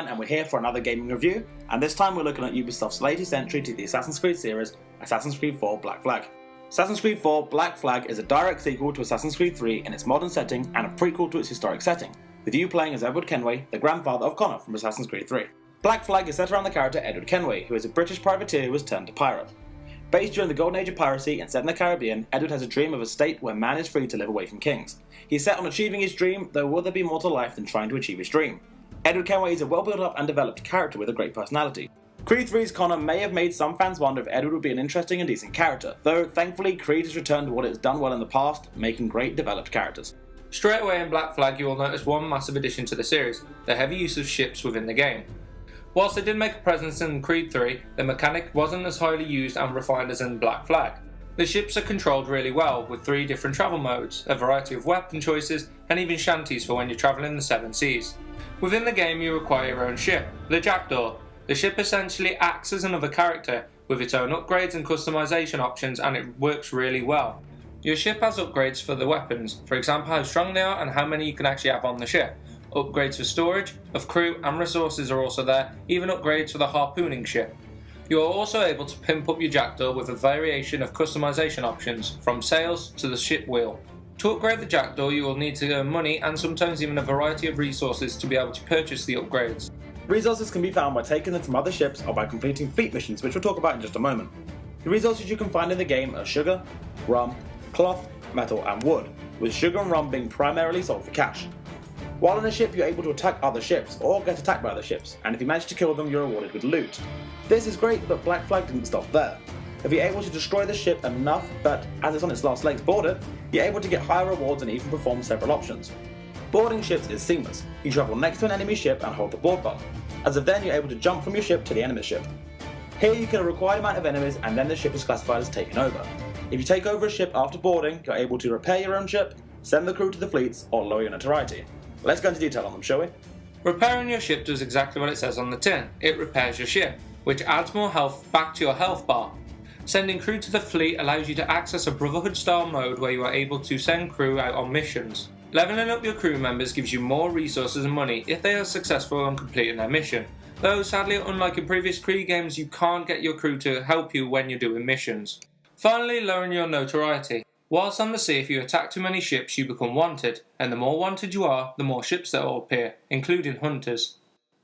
C&NOnline, and we're here for another gaming review, and this time we're looking at Ubisoft's latest entry to the Assassin's Creed series, Assassin's Creed 4 Black Flag. Assassin's Creed 4 Black Flag is a direct sequel to Assassin's Creed 3 in its modern setting and a prequel to its historic setting, with you playing as Edward Kenway, the grandfather of Connor from Assassin's Creed 3. Black Flag is set around the character Edward Kenway, who is a British privateer who has turned to pirate. Based during the golden age of piracy and set in the Caribbean, Edward has a dream of a state where man is free to live away from kings. He is set on achieving his dream, though will there be more to life than trying to achieve his dream? Edward Kenway is a well built up and developed character with a great personality. Creed 3's Connor may have made some fans wonder if Edward would be an interesting and decent character, though thankfully Creed has returned to what it has done well in the past, making great developed characters. Straight away in Black Flag you will notice one massive addition to the series, the heavy use of ships within the game. Whilst they did make a presence in Creed 3, the mechanic wasn't as highly used and refined as in Black Flag. The ships are controlled really well, with 3 different travel modes, a variety of weapon choices, and even shanties for when you're travelling the 7 seas. Within the game you require your own ship, the Jackdaw. The ship essentially acts as another character, with its own upgrades and customization options, and it works really well. Your ship has upgrades for the weapons, for example how strong they are and how many you can actually have on the ship. Upgrades for storage, of crew and resources are also there, even upgrades for the harpooning ship. You are also able to pimp up your Jackdaw with a variation of customization options, from sails to the ship wheel. To upgrade the Jackdaw you will need to earn money and sometimes even a variety of resources to be able to purchase the upgrades. Resources can be found by taking them from other ships or by completing fleet missions, which we'll talk about in just a moment. The resources you can find in the game are sugar, rum, cloth, metal and wood, with sugar and rum being primarily sold for cash. While on a ship you're able to attack other ships or get attacked by other ships, and if you manage to kill them you're rewarded with loot. This is great, but Black Flag didn't stop there. If you're able to destroy the ship enough that, as it's on its last legs, board it, you're able to get higher rewards and even perform several options. Boarding ships is seamless. You travel next to an enemy ship and hold the board button. As of then you're able to jump from your ship to the enemy ship. Here you kill a required amount of enemies and then the ship is classified as taken over. If you take over a ship after boarding, you're able to repair your own ship, send the crew to the fleets, or lower your notoriety. Let's go into detail on them, shall we? Repairing your ship does exactly what it says on the tin. It repairs your ship, which adds more health back to your health bar. Sending crew to the fleet allows you to access a Brotherhood style mode where you are able to send crew out on missions. Leveling up your crew members gives you more resources and money if they are successful in completing their mission. Though sadly, unlike in previous Creed games, you can't get your crew to help you when you're doing missions. Finally, lowering your notoriety. Whilst on the sea, if you attack too many ships you become wanted, and the more wanted you are, the more ships that will appear, including hunters.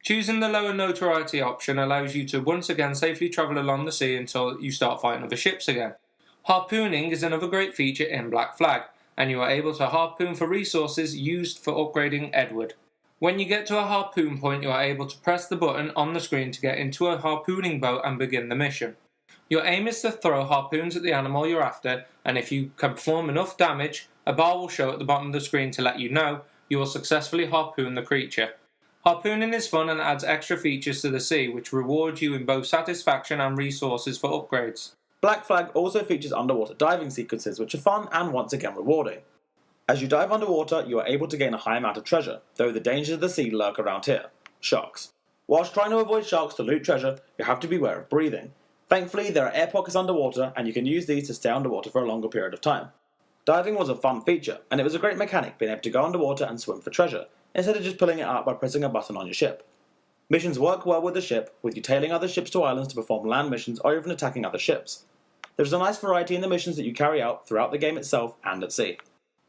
Choosing the lower notoriety option allows you to once again safely travel along the sea until you start fighting other ships again. Harpooning is another great feature in Black Flag, and you are able to harpoon for resources used for upgrading Edward. When you get to a harpoon point you are able to press the button on the screen to get into a harpooning boat and begin the mission. Your aim is to throw harpoons at the animal you're after, and if you can perform enough damage, a bar will show at the bottom of the screen to let you know you will successfully harpoon the creature. Harpooning is fun and adds extra features to the sea, which reward you in both satisfaction and resources for upgrades. Black Flag also features underwater diving sequences, which are fun and once again rewarding. As you dive underwater, you are able to gain a high amount of treasure, though the dangers of the sea lurk around here. Sharks. Whilst trying to avoid sharks to loot treasure, you have to beware of breathing. Thankfully, there are air pockets underwater, and you can use these to stay underwater for a longer period of time. Diving was a fun feature, and it was a great mechanic being able to go underwater and swim for treasure, instead of just pulling it out by pressing a button on your ship. Missions work well with the ship, with you tailing other ships to islands to perform land missions or even attacking other ships. There's a nice variety in the missions that you carry out throughout the game itself and at sea.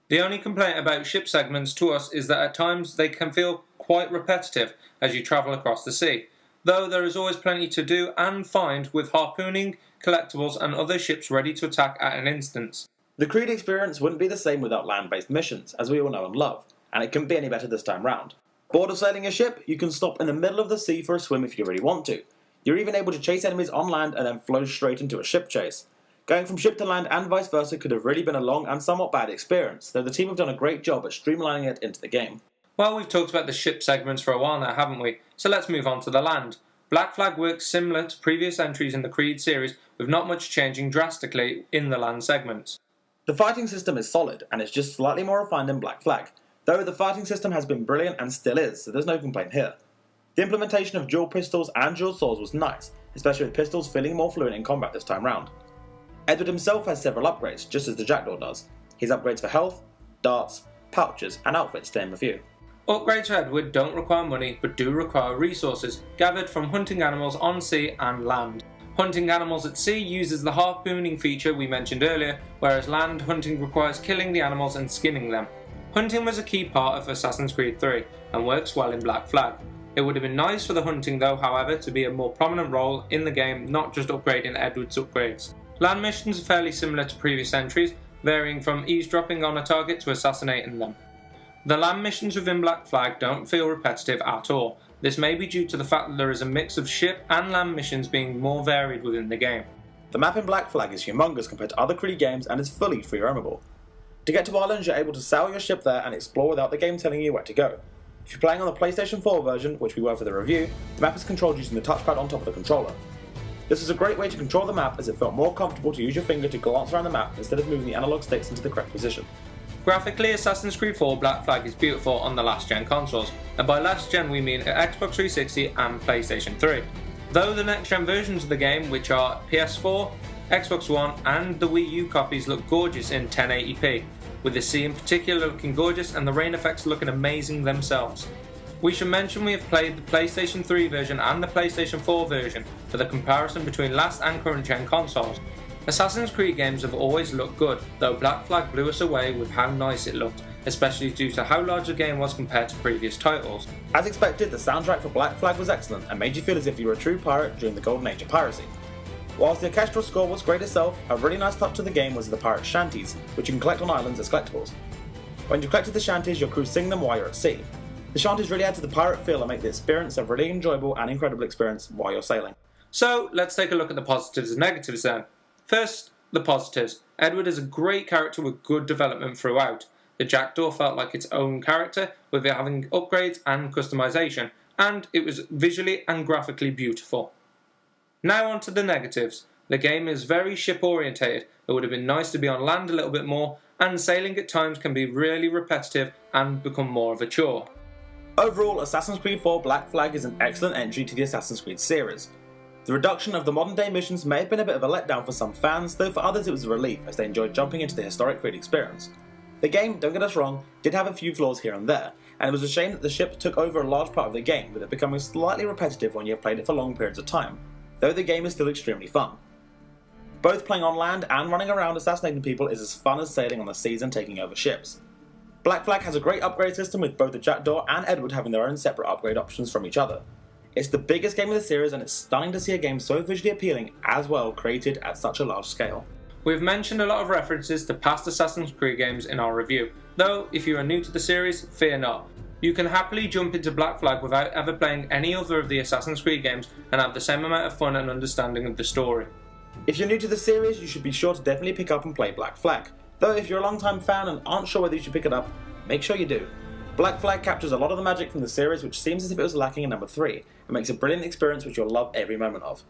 The only complaint about ship segments to us is that at times they can feel quite repetitive as you travel across the sea, though there is always plenty to do and find with harpooning, collectibles and other ships ready to attack at an instance. The Creed experience wouldn't be the same without land-based missions, as we all know and love, and it couldn't be any better this time round. Bored of sailing a ship, you can stop in the middle of the sea for a swim if you really want to. You're even able to chase enemies on land and then flow straight into a ship chase. Going from ship to land and vice versa could have really been a long and somewhat bad experience, though the team have done a great job at streamlining it into the game. Well, we've talked about the ship segments for a while now, haven't we? So let's move on to the land. Black Flag works similar to previous entries in the Creed series, with not much changing drastically in the land segments. The fighting system is solid, and it's just slightly more refined in Black Flag, though the fighting system has been brilliant and still is, so there's no complaint here. The implementation of dual pistols and dual swords was nice, especially with pistols feeling more fluent in combat this time round. Edward himself has several upgrades, just as the Jackdaw does. His upgrades for health, darts, pouches, and outfits to name a few. Upgrades for Edward don't require money but do require resources gathered from hunting animals on sea and land. Hunting animals at sea uses the harpooning feature we mentioned earlier, whereas land hunting requires killing the animals and skinning them. Hunting was a key part of Assassin's Creed 3 and works well in Black Flag. It would have been nice for the hunting though, however, to be a more prominent role in the game, not just upgrading Edward's upgrades. Land missions are fairly similar to previous entries, varying from eavesdropping on a target to assassinating them. The land missions within Black Flag don't feel repetitive at all. This may be due to the fact that there is a mix of ship and land missions being more varied within the game. The map in Black Flag is humongous compared to other Creed games and is fully free roamable. To get to islands, you're able to sail your ship there and explore without the game telling you where to go. If you're playing on the PlayStation 4 version, which we were for the review, the map is controlled using the touchpad on top of the controller. This was a great way to control the map as it felt more comfortable to use your finger to glance around the map instead of moving the analog sticks into the correct position. Graphically, Assassin's Creed 4 Black Flag is beautiful on the last gen consoles, and by last gen we mean Xbox 360 and PlayStation 3. Though the next gen versions of the game, which are PS4, Xbox One and the Wii U copies, look gorgeous in 1080p, with the sea in particular looking gorgeous and the rain effects looking amazing themselves. We should mention we have played the PlayStation 3 version and the PlayStation 4 version for the comparison between last and current gen consoles. Assassin's Creed games have always looked good, though Black Flag blew us away with how nice it looked, especially due to how large the game was compared to previous titles. As expected, the soundtrack for Black Flag was excellent and made you feel as if you were a true pirate during the golden age of piracy. Whilst the orchestral score was great itself, a really nice touch to the game was the pirate shanties, which you can collect on islands as collectibles. When you collected the shanties, your crew sing them while you're at sea. The shanties really add to the pirate feel and make the experience a really enjoyable and incredible experience while you're sailing. So let's take a look at the positives and negatives then. First, the positives. Edward is a great character with good development throughout. The Jackdaw felt like its own character, with it having upgrades and customization, and it was visually and graphically beautiful. Now on to the negatives. The game is very ship orientated. It would have been nice to be on land a little bit more, and sailing at times can be really repetitive and become more of a chore. Overall, Assassin's Creed 4 Black Flag is an excellent entry to the Assassin's Creed series. The reduction of the modern day missions may have been a bit of a letdown for some fans, though for others it was a relief as they enjoyed jumping into the historic Creed experience. The game, don't get us wrong, did have a few flaws here and there, and it was a shame that the ship took over a large part of the game, with it becoming slightly repetitive when you have played it for long periods of time, though the game is still extremely fun. Both playing on land and running around assassinating people is as fun as sailing on the seas and taking over ships. Black Flag has a great upgrade system with both the Jackdaw and Edward having their own separate upgrade options from each other. It's the biggest game of the series and it's stunning to see a game so visually appealing as well created at such a large scale. We've mentioned a lot of references to past Assassin's Creed games in our review, though if you are new to the series, fear not. You can happily jump into Black Flag without ever playing any other of the Assassin's Creed games and have the same amount of fun and understanding of the story. If you're new to the series, you should be sure to definitely pick up and play Black Flag, though if you're a long-time fan and aren't sure whether you should pick it up, make sure you do. Black Flag captures a lot of the magic from the series which seems as if it was lacking in number 3, and makes a brilliant experience which you'll love every moment of.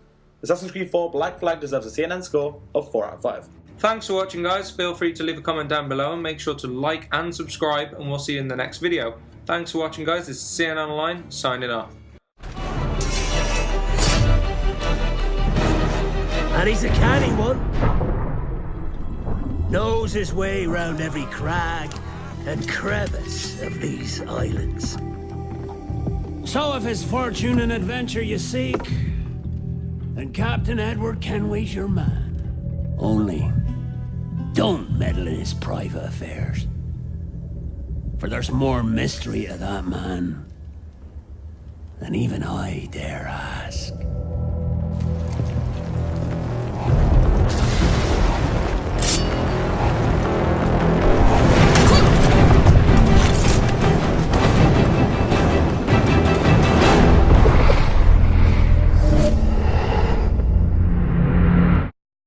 Assassin's Creed 4 Black Flag deserves a CNN score of 4 out of 5. Thanks for watching guys, feel free to leave a comment down below and make sure to like and subscribe and we'll see you in the next video. Thanks for watching guys, this is C&NOnline signing off. And he's a canny one. Knows his way round every crag and crevice of these islands. So if it's fortune and adventure you seek, then Captain Edward Kenway's your man. Only, don't meddle in his private affairs. For there's more mystery to that man than even I dare ask.